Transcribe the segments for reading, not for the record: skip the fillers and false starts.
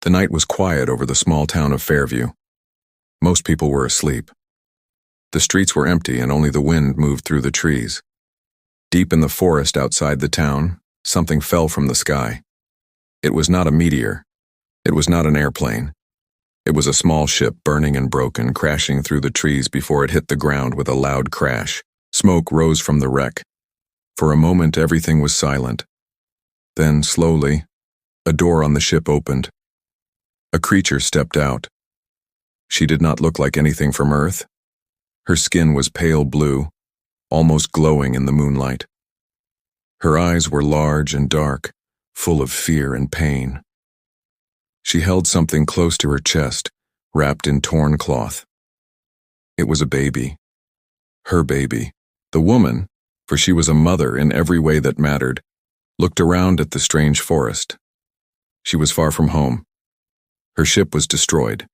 The night was quiet over the small town of Fairview. Most people were asleep. The streets were empty and only the wind moved through the trees. Deep in the forest outside the town, something fell from the sky. It was not a meteor. It was not an airplane. It was a small ship, burning and broken, crashing through the trees before it hit the ground with a loud crash. Smoke rose from the wreck. For a moment, everything was silent. Then, slowly, a door on the ship opened. A creature stepped out. She did not look like anything from Earth. Her skin was pale blue, almost glowing in the moonlight. Her eyes were large and dark, full of fear and pain. She held something close to her chest, wrapped in torn cloth. It was a baby. Her baby. The woman, for she was a mother in every way that mattered, looked around at the strange forest. She was far from home. Her ship was destroyed.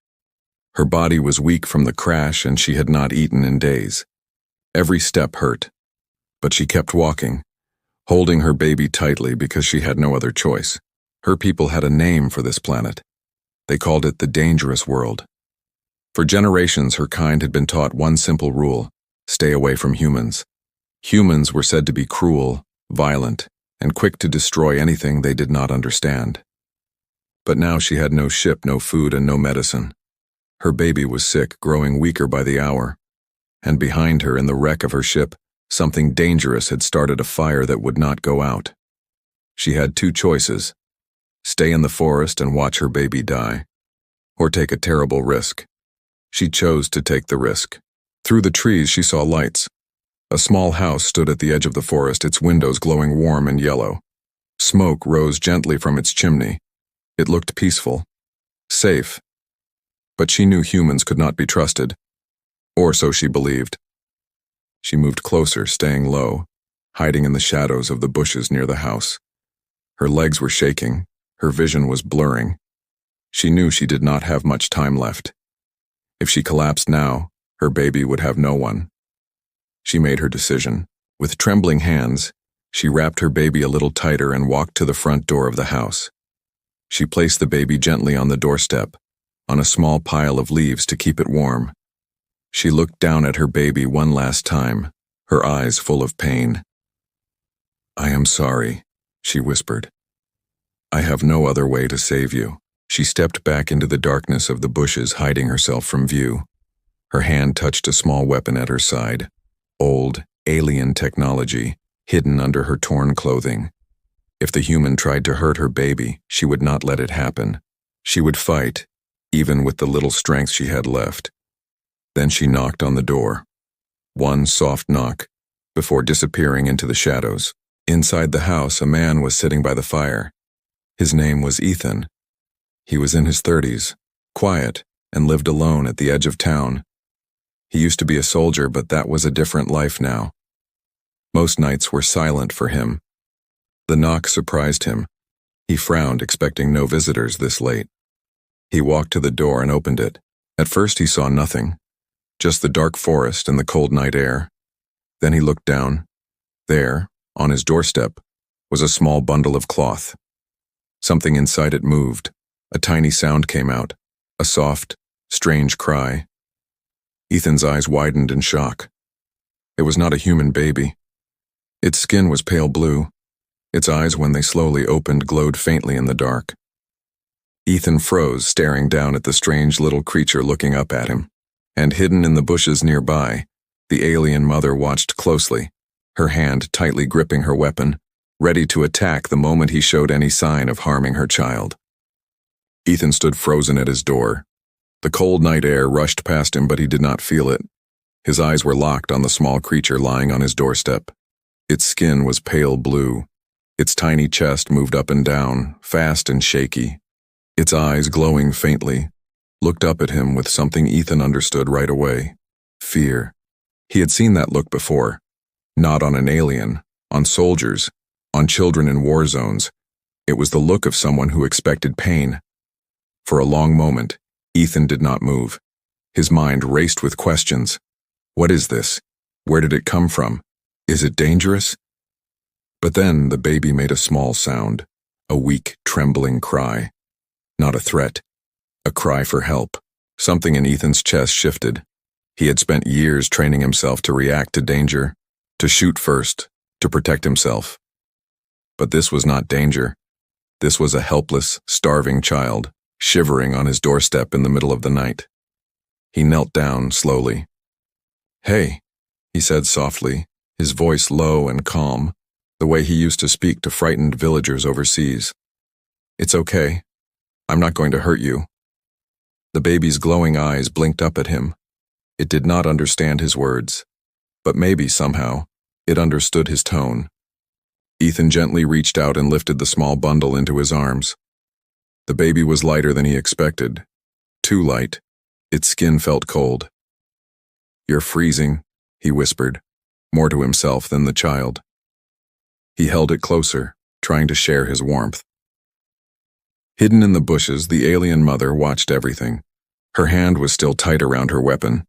Her body was weak from the crash and she had not eaten in days. Every step hurt, but she kept walking, holding her baby tightly because she had no other choice. Her people had a name for this planet. They called it the dangerous world. For generations, her kind had been taught one simple rule: stay away from humans. Humans were said to be cruel, violent, and quick to destroy anything they did not understand. But now she had no ship, no food, and no medicine. Her baby was sick, growing weaker by the hour. And behind her, in the wreck of her ship, something dangerous had started a fire that would not go out. She had two choices: stay in the forest and watch her baby die, or take a terrible risk. She chose to take the risk. Through the trees she saw lights. A small house stood at the edge of the forest, its windows glowing warm and yellow. Smoke rose gently from its chimney. It looked peaceful, safe. But she knew humans could not be trusted, or so she believed. She moved closer, staying low, hiding in the shadows of the bushes near the house. Her legs were shaking, her vision was blurring. She knew she did not have much time left. If she collapsed now, her baby would have no one. She made her decision. With trembling hands, she wrapped her baby a little tighter and walked to the front door of the house. She placed the baby gently on the doorstep, on a small pile of leaves to keep it warm. She looked down at her baby one last time, her eyes full of pain. "I am sorry," she whispered. "I have no other way to save you." She stepped back into the darkness of the bushes, hiding herself from view. Her hand touched a small weapon at her side, old, alien technology, hidden under her torn clothing. If the human tried to hurt her baby, she would not let it happen. She would fight, even with the little strength she had left. Then she knocked on the door. One soft knock, before disappearing into the shadows. Inside the house, a man was sitting by the fire. His name was Ethan. He was in his 30s, quiet, and lived alone at the edge of town. He used to be a soldier, but that was a different life now. Most nights were silent for him. The knock surprised him. He frowned, expecting no visitors this late. He walked to the door and opened it. At first he saw nothing, just the dark forest and the cold night air. Then he looked down. There, on his doorstep, was a small bundle of cloth. Something inside it moved. A tiny sound came out, a soft, strange cry. Ethan's eyes widened in shock. It was not a human baby. Its skin was pale blue. Its eyes, when they slowly opened, glowed faintly in the dark. Ethan froze, staring down at the strange little creature looking up at him. And hidden in the bushes nearby, the alien mother watched closely, her hand tightly gripping her weapon, ready to attack the moment he showed any sign of harming her child. Ethan stood frozen at his door. The cold night air rushed past him, but he did not feel it. His eyes were locked on the small creature lying on his doorstep. Its skin was pale blue. Its tiny chest moved up and down, fast and shaky. Its eyes, glowing faintly, looked up at him with something Ethan understood right away: fear. He had seen that look before. Not on an alien, on soldiers, on children in war zones. It was the look of someone who expected pain. For a long moment, Ethan did not move. His mind raced with questions. What is this? Where did it come from? Is it dangerous? But then the baby made a small sound, a weak, trembling cry. Not a threat. A cry for help. Something in Ethan's chest shifted. He had spent years training himself to react to danger, to shoot first, to protect himself. But this was not danger. This was a helpless, starving child, shivering on his doorstep in the middle of the night. He knelt down slowly. "Hey," he said softly, his voice low and calm, the way he used to speak to frightened villagers overseas. "It's okay. I'm not going to hurt you." The baby's glowing eyes blinked up at him. It did not understand his words, but maybe somehow it understood his tone. Ethan gently reached out and lifted the small bundle into his arms. The baby was lighter than he expected. Too light. Its skin felt cold. "You're freezing," he whispered, more to himself than the child. He held it closer, trying to share his warmth. Hidden in the bushes, the alien mother watched everything. Her hand was still tight around her weapon.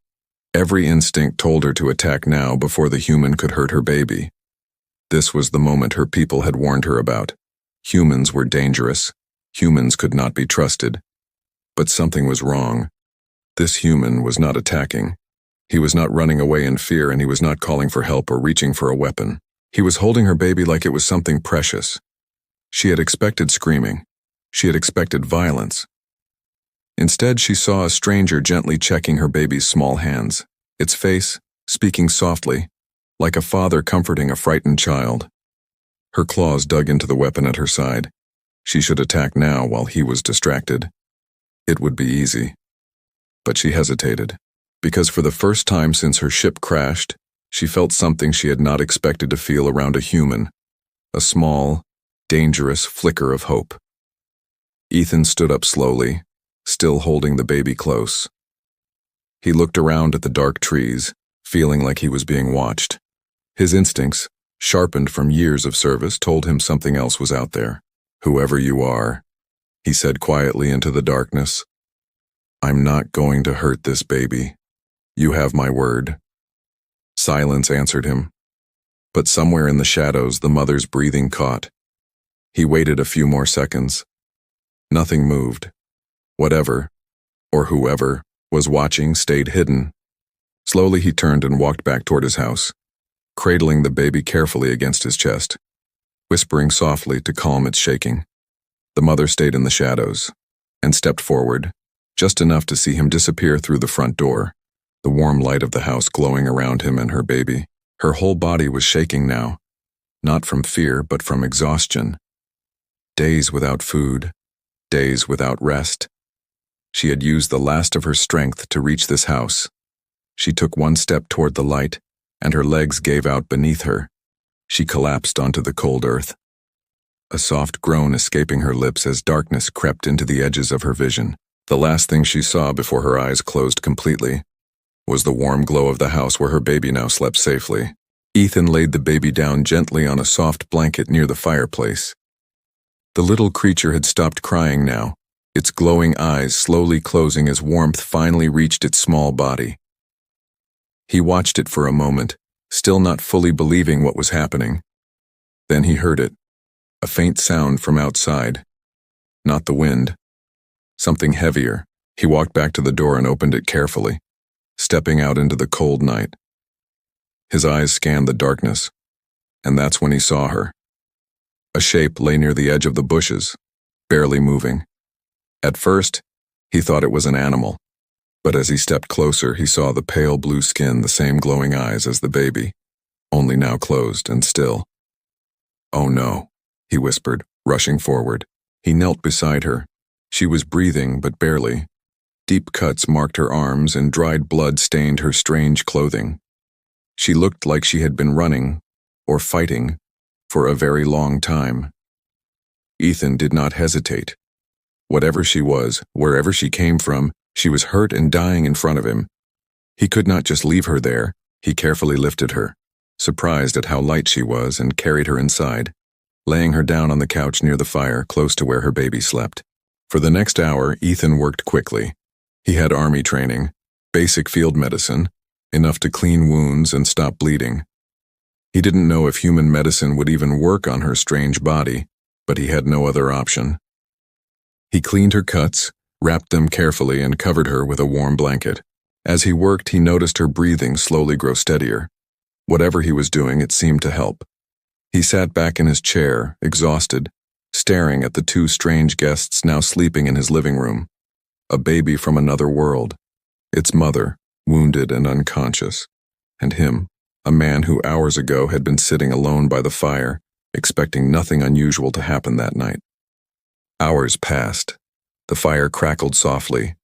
Every instinct told her to attack now before the human could hurt her baby. This was the moment her people had warned her about. Humans were dangerous. Humans could not be trusted. But something was wrong. This human was not attacking. He was not running away in fear, and he was not calling for help or reaching for a weapon. He was holding her baby like it was something precious. She had expected screaming. She had expected violence. Instead, she saw a stranger gently checking her baby's small hands, its face speaking softly, like a father comforting a frightened child. Her claws dug into the weapon at her side. She should attack now while he was distracted. It would be easy. But she hesitated, because for the first time since her ship crashed, she felt something she had not expected to feel around a human, a small, dangerous flicker of hope. Ethan stood up slowly, still holding the baby close. He looked around at the dark trees, feeling like he was being watched. His instincts, sharpened from years of service, told him something else was out there. "Whoever you are," he said quietly into the darkness, "I'm not going to hurt this baby. You have my word." Silence answered him. But somewhere in the shadows, the mother's breathing caught. He waited a few more seconds. Nothing moved. Whatever, or whoever, was watching stayed hidden. Slowly he turned and walked back toward his house, cradling the baby carefully against his chest, whispering softly to calm its shaking. The mother stayed in the shadows and stepped forward, just enough to see him disappear through the front door, the warm light of the house glowing around him and her baby. Her whole body was shaking now, not from fear but from exhaustion. Days without food, days without rest. She had used the last of her strength to reach this house. She took one step toward the light, and her legs gave out beneath her. She collapsed onto the cold earth. A soft groan escaping her lips as darkness crept into the edges of her vision. The last thing she saw before her eyes closed completely was the warm glow of the house where her baby now slept safely. Ethan laid the baby down gently on a soft blanket near the fireplace. The little creature had stopped crying now, its glowing eyes slowly closing as warmth finally reached its small body. He watched it for a moment, still not fully believing what was happening. Then he heard it, a faint sound from outside. Not the wind. Something heavier. He walked back to the door and opened it carefully, stepping out into the cold night. His eyes scanned the darkness, and that's when he saw her. A shape lay near the edge of the bushes, barely moving. At first, he thought it was an animal, but as he stepped closer, he saw the pale blue skin, the same glowing eyes as the baby, only now closed and still. "Oh no," he whispered, rushing forward. He knelt beside her. She was breathing, but barely. Deep cuts marked her arms, and dried blood stained her strange clothing. She looked like she had been running, or fighting, for a very long time. Ethan did not hesitate. Whatever she was, wherever she came from, she was hurt and dying in front of him. He could not just leave her there. He carefully lifted her, surprised at how light she was, and carried her inside, laying her down on the couch near the fire, close to where her baby slept. For the next hour, Ethan worked quickly. He had army training, basic field medicine, enough to clean wounds and stop bleeding. He didn't know if human medicine would even work on her strange body, but he had no other option. He cleaned her cuts, wrapped them carefully, and covered her with a warm blanket. As he worked, he noticed her breathing slowly grow steadier. Whatever he was doing, it seemed to help. He sat back in his chair, exhausted, staring at the two strange guests now sleeping in his living room. A baby from another world. Its mother, wounded and unconscious. And him, a man who hours ago had been sitting alone by the fire, expecting nothing unusual to happen that night. Hours passed. The fire crackled softly.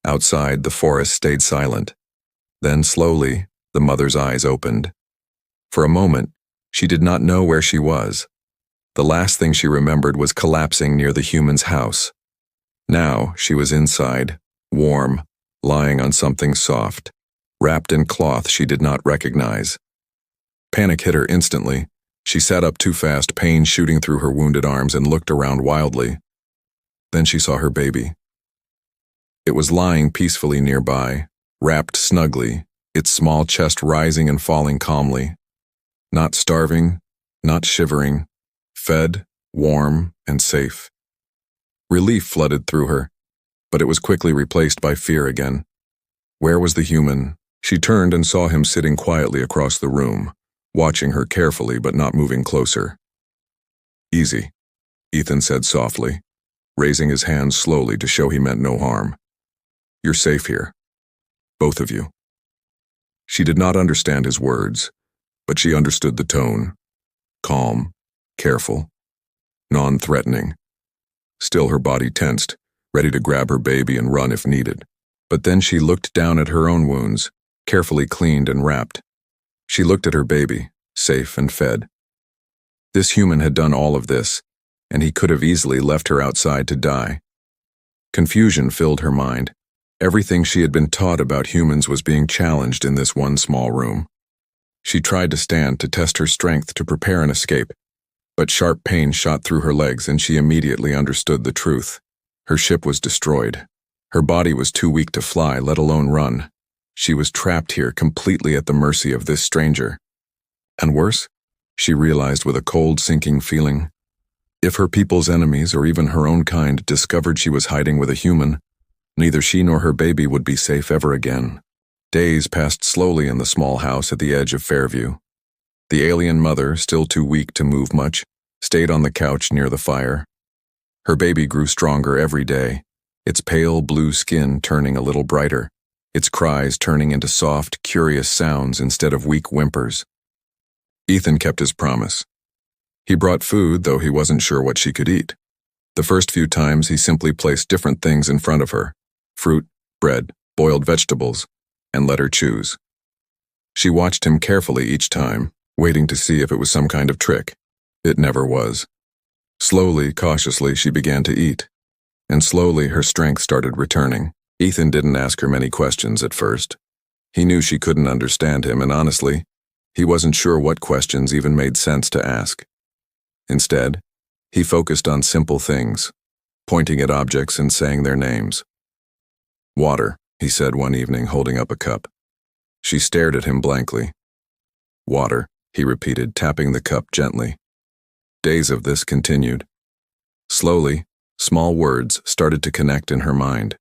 Outside, the forest stayed silent. Then, slowly, the mother's eyes opened. For a moment, she did not know where she was. The last thing she remembered was collapsing near the human's house. Now, she was inside, warm, lying on something soft, wrapped in cloth she did not recognize. Panic hit her instantly. She sat up too fast, pain shooting through her wounded arms, and looked around wildly. Then she saw her baby. It was lying peacefully nearby, wrapped snugly, its small chest rising and falling calmly. Not starving, not shivering, fed, warm, and safe. Relief flooded through her, but it was quickly replaced by fear again. Where was the human? She turned and saw him sitting quietly across the room, watching her carefully but not moving closer. "Easy," Ethan said softly, raising his hands slowly to show he meant no harm. "You're safe here. Both of you." She did not understand his words, but she understood the tone. Calm, careful, non-threatening. Still, her body tensed, ready to grab her baby and run if needed. But then she looked down at her own wounds, carefully cleaned and wrapped. She looked at her baby, safe and fed. This human had done all of this, and he could have easily left her outside to die. Confusion filled her mind. Everything she had been taught about humans was being challenged in this one small room. She tried to stand to test her strength to prepare an escape, but sharp pain shot through her legs and she immediately understood the truth. Her ship was destroyed. Her body was too weak to fly, let alone run. She was trapped here completely at the mercy of this stranger. And worse, she realized with a cold, sinking feeling, if her people's enemies or even her own kind discovered she was hiding with a human, neither she nor her baby would be safe ever again. Days passed slowly in the small house at the edge of Fairview. The alien mother, still too weak to move much, stayed on the couch near the fire. Her baby grew stronger every day, its pale blue skin turning a little brighter, its cries turning into soft, curious sounds instead of weak whimpers. Ethan kept his promise. He brought food, though he wasn't sure what she could eat. The first few times he simply placed different things in front of her: fruit, bread, boiled vegetables, and let her choose. She watched him carefully each time, waiting to see if it was some kind of trick. It never was. Slowly, cautiously, she began to eat, and slowly her strength started returning. Ethan didn't ask her many questions at first. He knew she couldn't understand him, and honestly, he wasn't sure what questions even made sense to ask. Instead, he focused on simple things, pointing at objects and saying their names. "Water," he said one evening, holding up a cup. She stared at him blankly. "Water," he repeated, tapping the cup gently. Days of this continued. Slowly, small words started to connect in her mind.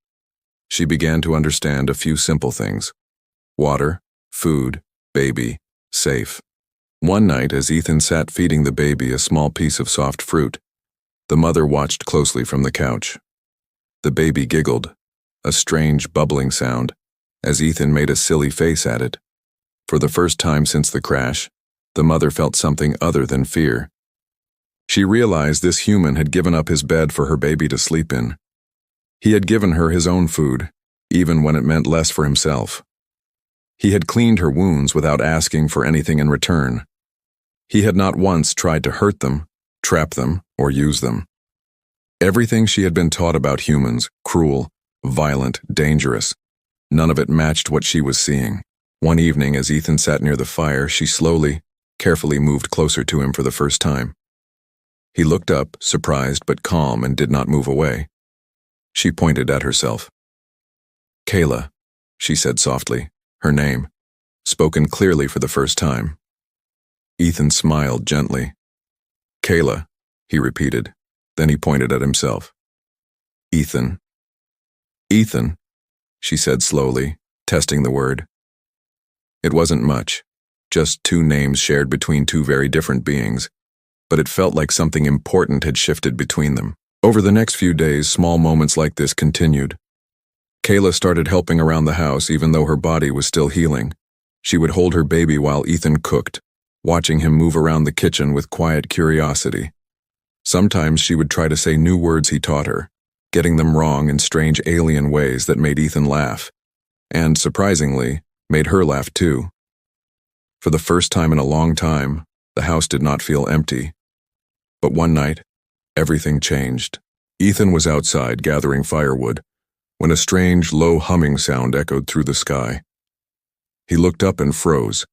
She began to understand a few simple things: water, food, baby, safe. One night, as Ethan sat feeding the baby a small piece of soft fruit, the mother watched closely from the couch. The baby giggled, a strange bubbling sound, as Ethan made a silly face at it. For the first time since the crash, the mother felt something other than fear. She realized this human had given up his bed for her baby to sleep in. He had given her his own food, even when it meant less for himself. He had cleaned her wounds without asking for anything in return. He had not once tried to hurt them, trap them, or use them. Everything she had been taught about humans, cruel, violent, dangerous, none of it matched what she was seeing. One evening, as Ethan sat near the fire, she slowly, carefully moved closer to him for the first time. He looked up, surprised but calm, and did not move away. She pointed at herself. "Kayla," she said softly, her name, spoken clearly for the first time. Ethan smiled gently. "Kayla," he repeated, then he pointed at himself. Ethan. Ethan, she said slowly, testing the word. It wasn't much, just two names shared between two very different beings, but it felt like something important had shifted between them. Over the next few days, small moments like this continued. Kayla started helping around the house even though her body was still healing. She would hold her baby while Ethan cooked, watching him move around the kitchen with quiet curiosity. Sometimes she would try to say new words he taught her, getting them wrong in strange alien ways that made Ethan laugh, and, surprisingly, made her laugh too. For the first time in a long time, the house did not feel empty. But one night, everything changed. Ethan was outside gathering firewood when a strange, low humming sound echoed through the sky. He looked up and froze.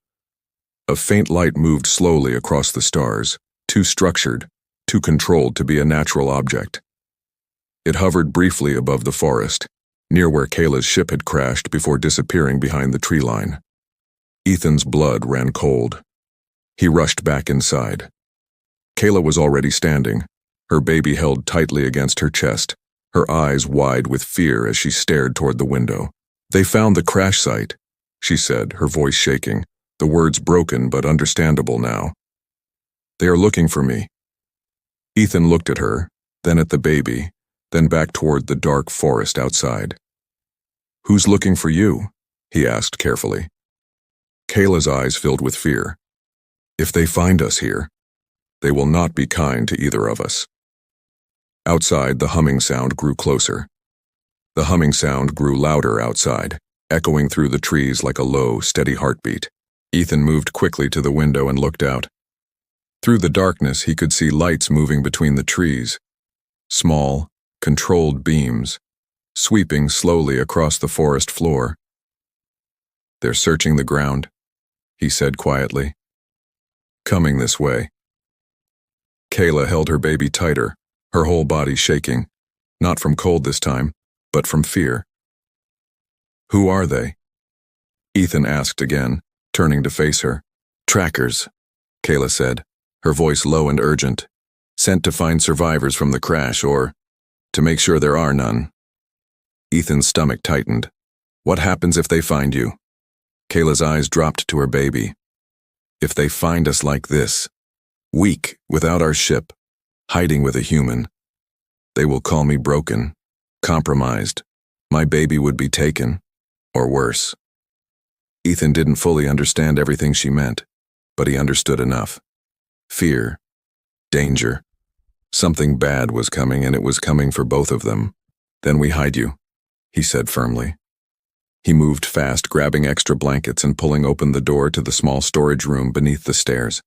A faint light moved slowly across the stars, too structured, too controlled to be a natural object. It hovered briefly above the forest, near where Kayla's ship had crashed before disappearing behind the tree line. Ethan's blood ran cold. He rushed back inside. Kayla was already standing, her baby held tightly against her chest, her eyes wide with fear as she stared toward the window. "They found the crash site," she said, her voice shaking, the words broken but understandable now. "They are looking for me." Ethan looked at her, then at the baby, then back toward the dark forest outside. "Who's looking for you?" he asked carefully. Kayla's eyes filled with fear. "If they find us here, they will not be kind to either of us." Outside, the humming sound grew closer. The humming sound grew louder outside, echoing through the trees like a low, steady heartbeat. Ethan moved quickly to the window and looked out. Through the darkness, he could see lights moving between the trees. Small, controlled beams, sweeping slowly across the forest floor. "They're searching the ground," he said quietly. "Coming this way." Kayla held her baby tighter, her whole body shaking, not from cold this time, but from fear. "Who are they?" Ethan asked again, turning to face her. "Trackers," Kayla said, her voice low and urgent. "Sent to find survivors from the crash or to make sure there are none." Ethan's stomach tightened. "What happens if they find you?" Kayla's eyes dropped to her baby. "If they find us like this, weak, without our ship, hiding with a human, they will call me broken, compromised. My baby would be taken, or worse." Ethan didn't fully understand everything she meant, but he understood enough. Fear, danger, something bad was coming, and it was coming for both of them. "Then we hide you," he said firmly. He moved fast, grabbing extra blankets and pulling open the door to the small storage room beneath the stairs.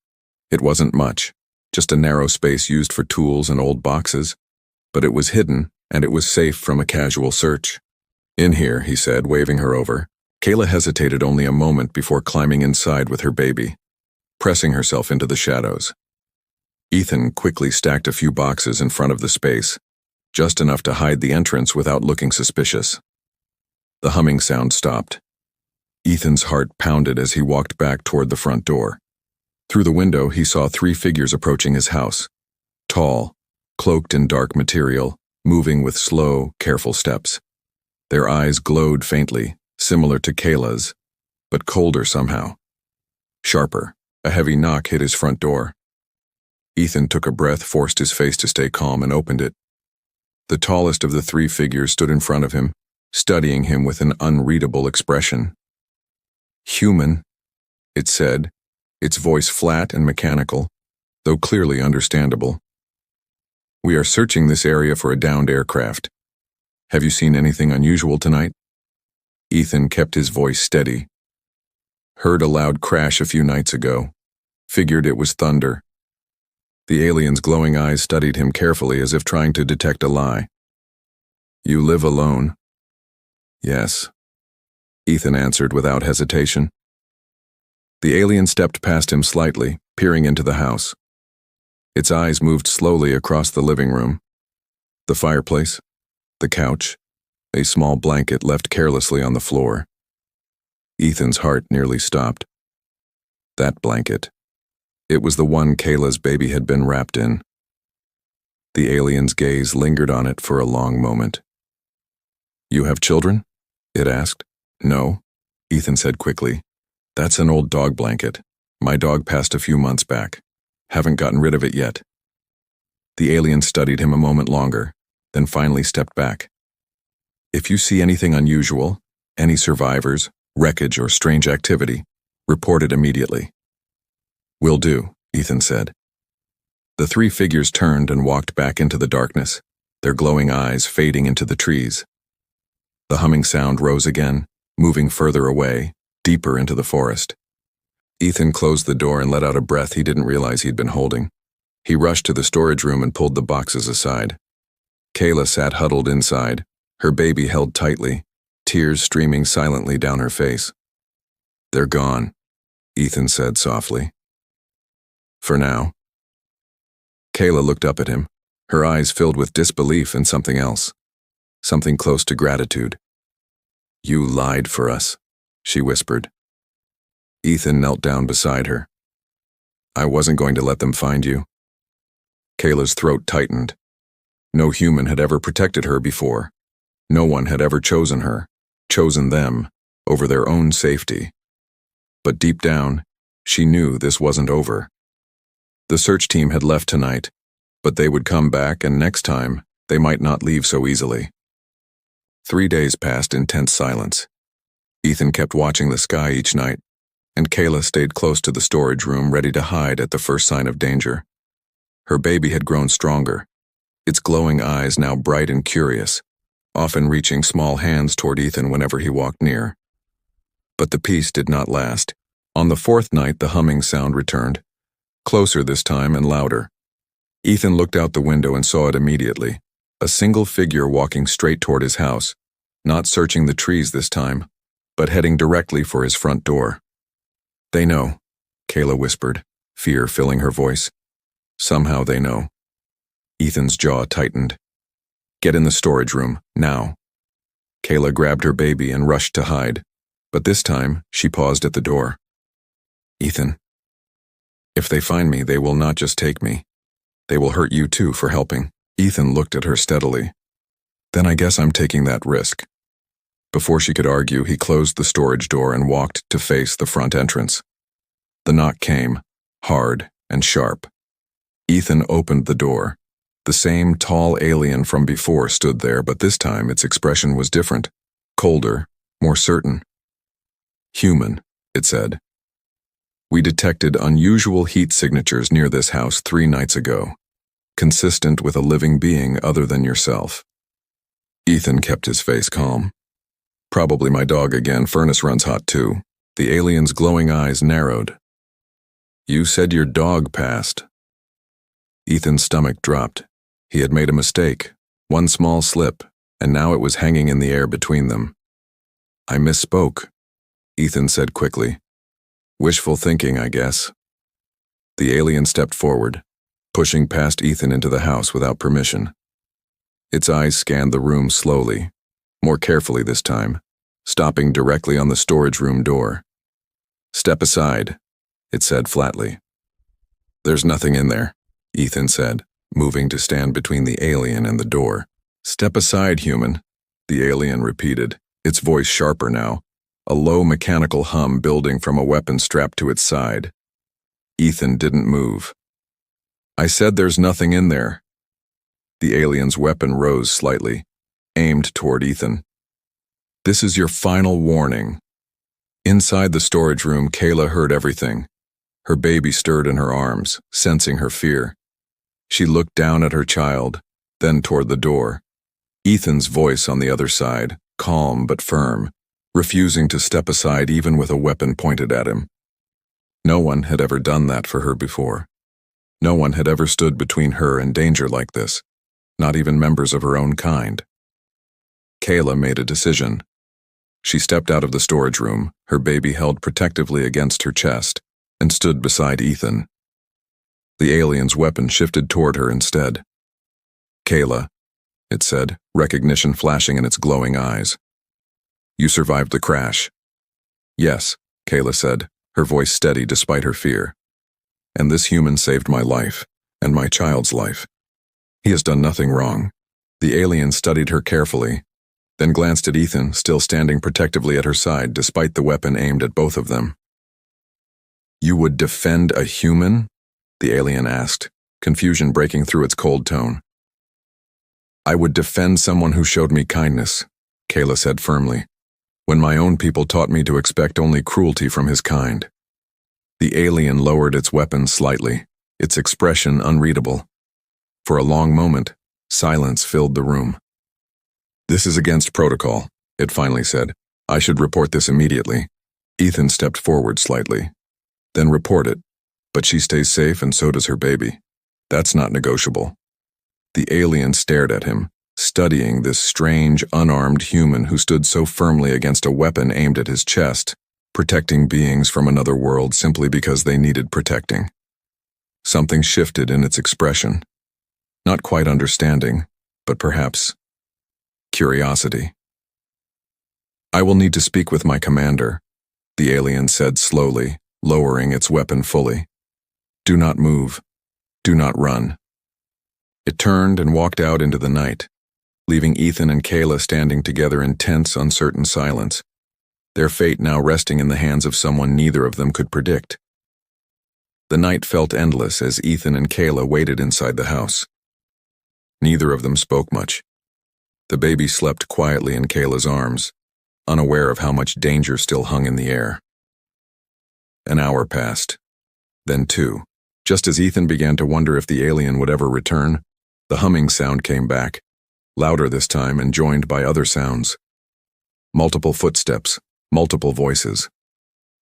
It wasn't much, just a narrow space used for tools and old boxes, but it was hidden, and it was safe from a casual search. "In here," he said, waving her over. Kayla hesitated only a moment before climbing inside with her baby, pressing herself into the shadows. Ethan quickly stacked a few boxes in front of the space, just enough to hide the entrance without looking suspicious. The humming sound stopped. Ethan's heart pounded as he walked back toward the front door. Through the window, he saw 3 figures approaching his house. Tall, cloaked in dark material, moving with slow, careful steps. Their eyes glowed faintly, similar to Kayla's, but colder somehow. Sharper, a heavy knock hit his front door. Ethan took a breath, forced his face to stay calm, and opened it. The tallest of the 3 figures stood in front of him, studying him with an unreadable expression. "Human," it said, its voice flat and mechanical, though clearly understandable. "We are searching this area for a downed aircraft. Have you seen anything unusual tonight?" Ethan kept his voice steady. "Heard a loud crash a few nights ago. Figured it was thunder." The alien's glowing eyes studied him carefully as if trying to detect a lie. "You live alone?" "Yes," Ethan answered without hesitation. The alien stepped past him slightly, peering into the house. Its eyes moved slowly across the living room. The fireplace, the couch, a small blanket left carelessly on the floor. Ethan's heart nearly stopped. That blanket. It was the one Kayla's baby had been wrapped in. The alien's gaze lingered on it for a long moment. "You have children?" it asked. "No," Ethan said quickly. "That's an old dog blanket. My dog passed a few months back. Haven't gotten rid of it yet." The alien studied him a moment longer, then finally stepped back. "If you see anything unusual, any survivors, wreckage, or strange activity, report it immediately." "Will do," Ethan said. The three figures turned and walked back into the darkness, their glowing eyes fading into the trees. The humming sound rose again, moving further away, deeper into the forest. Ethan closed the door and let out a breath he didn't realize he'd been holding. He rushed to the storage room and pulled the boxes aside. Kayla sat huddled inside, her baby held tightly, tears streaming silently down her face. "They're gone," Ethan said softly. "For now." Kayla looked up at him, her eyes filled with disbelief and something else. Something close to gratitude. "You lied for us," she whispered. Ethan knelt down beside her. "I wasn't going to let them find you." Kayla's throat tightened. No human had ever protected her before. No one had ever chosen her, chosen them, over their own safety. But deep down, she knew this wasn't over. The search team had left tonight, but they would come back, and next time, they might not leave so easily. 3 days passed in tense silence. Ethan kept watching the sky each night, and Kayla stayed close to the storage room, ready to hide at the first sign of danger. Her baby had grown stronger, its glowing eyes now bright and curious, often reaching small hands toward Ethan whenever he walked near. But the peace did not last. On the 4th night, the humming sound returned, closer this time and louder. Ethan looked out the window and saw it immediately, a single figure walking straight toward his house, not searching the trees this time, but heading directly for his front door. "They know," Kayla whispered, fear filling her voice. "Somehow they know." Ethan's jaw tightened. "Get in the storage room, now." Kayla grabbed her baby and rushed to hide, but this time she paused at the door. "Ethan, if they find me, they will not just take me. They will hurt you too for helping." Ethan looked at her steadily. "Then I guess I'm taking that risk." Before she could argue, he closed the storage door and walked to face the front entrance. The knock came, hard and sharp. Ethan opened the door. The same tall alien from before stood there, but this time its expression was different, colder, more certain. "Human," it said. "We detected unusual heat signatures near this house 3 nights ago, consistent with a living being other than yourself." Ethan kept his face calm. "Probably my dog again. Furnace runs hot too." The alien's glowing eyes narrowed. "You said your dog passed." Ethan's stomach dropped. He had made a mistake, one small slip, and now it was hanging in the air between them. "I misspoke," Ethan said quickly. "Wishful thinking, I guess." The alien stepped forward, pushing past Ethan into the house without permission. Its eyes scanned the room slowly, more carefully this time, stopping directly on the storage room door. "Step aside," it said flatly. "There's nothing in there," Ethan said, moving to stand between the alien and the door. "Step aside, human," the alien repeated, its voice sharper now, a low mechanical hum building from a weapon strapped to its side. Ethan didn't move. "I said there's nothing in there." The alien's weapon rose slightly, aimed toward Ethan. "This is your final warning." Inside the storage room, Kayla heard everything. Her baby stirred in her arms, sensing her fear. She looked down at her child, then toward the door. Ethan's voice on the other side, calm but firm, refusing to step aside even with a weapon pointed at him. No one had ever done that for her before. No one had ever stood between her and danger like this, not even members of her own kind. Kayla made a decision. She stepped out of the storage room, her baby held protectively against her chest, and stood beside Ethan. The alien's weapon shifted toward her instead. "Kayla," it said, recognition flashing in its glowing eyes. "You survived the crash." "Yes," Kayla said, her voice steady despite her fear. "And this human saved my life, and my child's life." He has done nothing wrong. The alien studied her carefully, then glanced at Ethan, still standing protectively at her side despite the weapon aimed at both of them. "You would defend a human?" the alien asked, confusion breaking through its cold tone. "I would defend someone who showed me kindness," Kayla said firmly, "when my own people taught me to expect only cruelty from his kind." The alien lowered its weapon slightly, its expression unreadable. For a long moment, silence filled the room. "This is against protocol," it finally said. "I should report this immediately." Ethan stepped forward slightly. "Then report it. But she stays safe and so does her baby. That's not negotiable." The alien stared at him, studying this strange, unarmed human who stood so firmly against a weapon aimed at his chest, protecting beings from another world simply because they needed protecting. Something shifted in its expression. Not quite understanding, but perhaps curiosity. "I will need to speak with my commander," the alien said slowly, lowering its weapon fully. "Do not move. Do not run." It turned and walked out into the night, leaving Ethan and Kayla standing together in tense, uncertain silence, their fate now resting in the hands of someone neither of them could predict. The night felt endless as Ethan and Kayla waited inside the house. Neither of them spoke much. The baby slept quietly in Kayla's arms, unaware of how much danger still hung in the air. An hour passed, then 2. Just as Ethan began to wonder if the alien would ever return, the humming sound came back, louder this time and joined by other sounds. Multiple footsteps, multiple voices.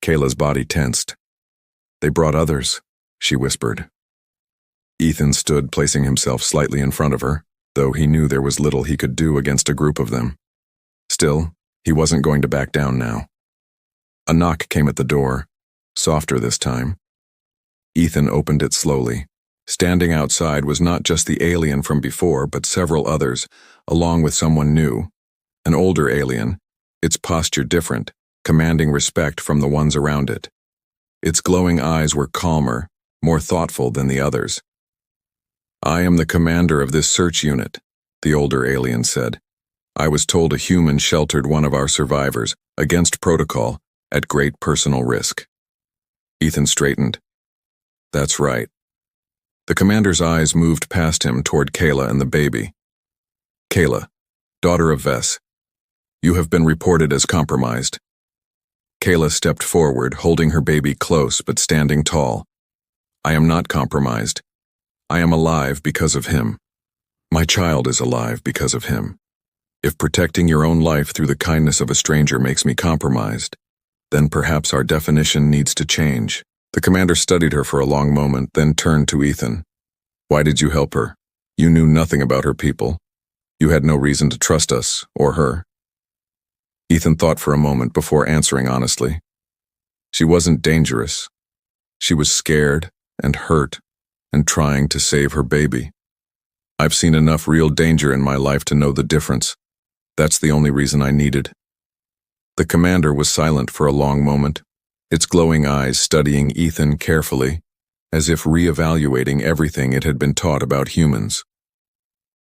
Kayla's body tensed. "They brought others," she whispered. Ethan stood, placing himself slightly in front of her, though he knew there was little he could do against a group of them. Still, he wasn't going to back down now. A knock came at the door, softer this time. Ethan opened it slowly. Standing outside was not just the alien from before, but several others, along with someone new. An older alien, its posture different, commanding respect from the ones around it. Its glowing eyes were calmer, more thoughtful than the others. "I am the commander of this search unit," the older alien said. "I was told a human sheltered one of our survivors, against protocol, at great personal risk." Ethan straightened. "That's right." The commander's eyes moved past him toward Kayla and the baby. "Kayla, daughter of Vess, you have been reported as compromised." Kayla stepped forward, holding her baby close but standing tall. "I am not compromised. I am alive because of him. My child is alive because of him. If protecting your own life through the kindness of a stranger makes me compromised, then perhaps our definition needs to change." The commander studied her for a long moment, then turned to Ethan. "Why did you help her? You knew nothing about her people. You had no reason to trust us, or her." Ethan thought for a moment before answering honestly. "She wasn't dangerous. She was scared and hurt and trying to save her baby. I've seen enough real danger in my life to know the difference. That's the only reason I needed." The commander was silent for a long moment, its glowing eyes studying Ethan carefully, as if re-evaluating everything it had been taught about humans.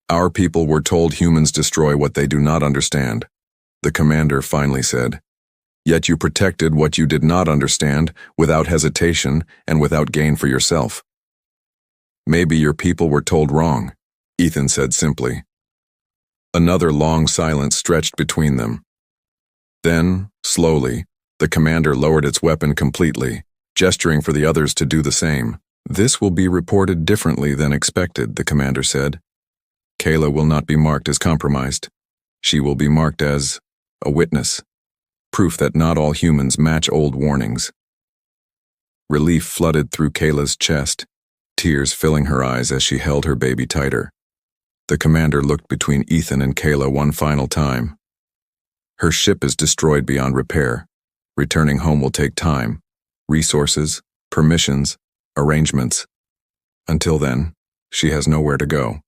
"Our people were told humans destroy what they do not understand," the commander finally said. "Yet you protected what you did not understand without hesitation and without gain for yourself." "Maybe your people were told wrong," Ethan said simply. Another long silence stretched between them. Then, slowly, the commander lowered its weapon completely, gesturing for the others to do the same. "This will be reported differently than expected," the commander said. "Kayla will not be marked as compromised. She will be marked as a witness, proof that not all humans match old warnings." Relief flooded through Kayla's chest, tears filling her eyes as she held her baby tighter. The commander looked between Ethan and Kayla one final time. "Her ship is destroyed beyond repair. Returning home will take time, resources, permissions, arrangements. Until then, she has nowhere to go."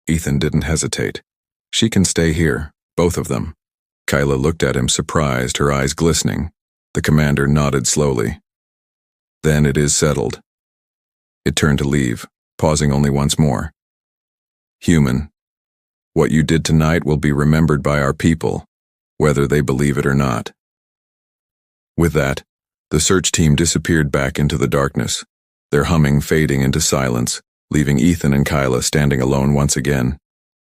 Ethan didn't hesitate. "She can stay here, both of them." Kayla looked at him surprised, her eyes glistening. The commander nodded slowly. "Then it is settled." It turned to leave, pausing only once more. Human, what you did tonight will be remembered by our people, whether they believe it or not. With that, the search team disappeared back into the darkness, their humming fading into silence, leaving Ethan and Kyla standing alone once again.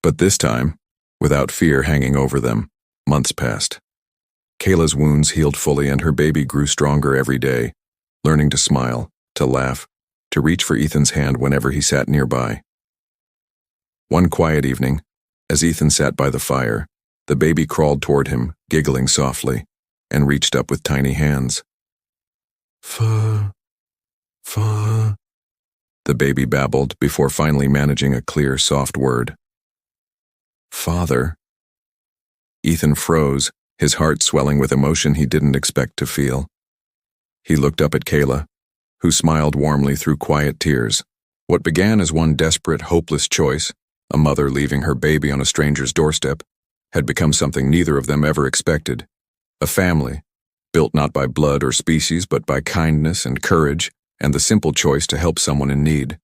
But this time, without fear hanging over them, months passed. Kayla's wounds healed fully and her baby grew stronger every day, learning to smile, to laugh, to reach for Ethan's hand whenever he sat nearby. One quiet evening, as Ethan sat by the fire, the baby crawled toward him, giggling softly, and reached up with tiny hands. Fa, the baby babbled before finally managing a clear, soft word. Father. Ethan froze, his heart swelling with emotion he didn't expect to feel. He looked up at Kayla, who smiled warmly through quiet tears. What began as one desperate, hopeless choice, a mother leaving her baby on a stranger's doorstep, had become something neither of them ever expected. A family, built not by blood or species but by kindness and courage and the simple choice to help someone in need.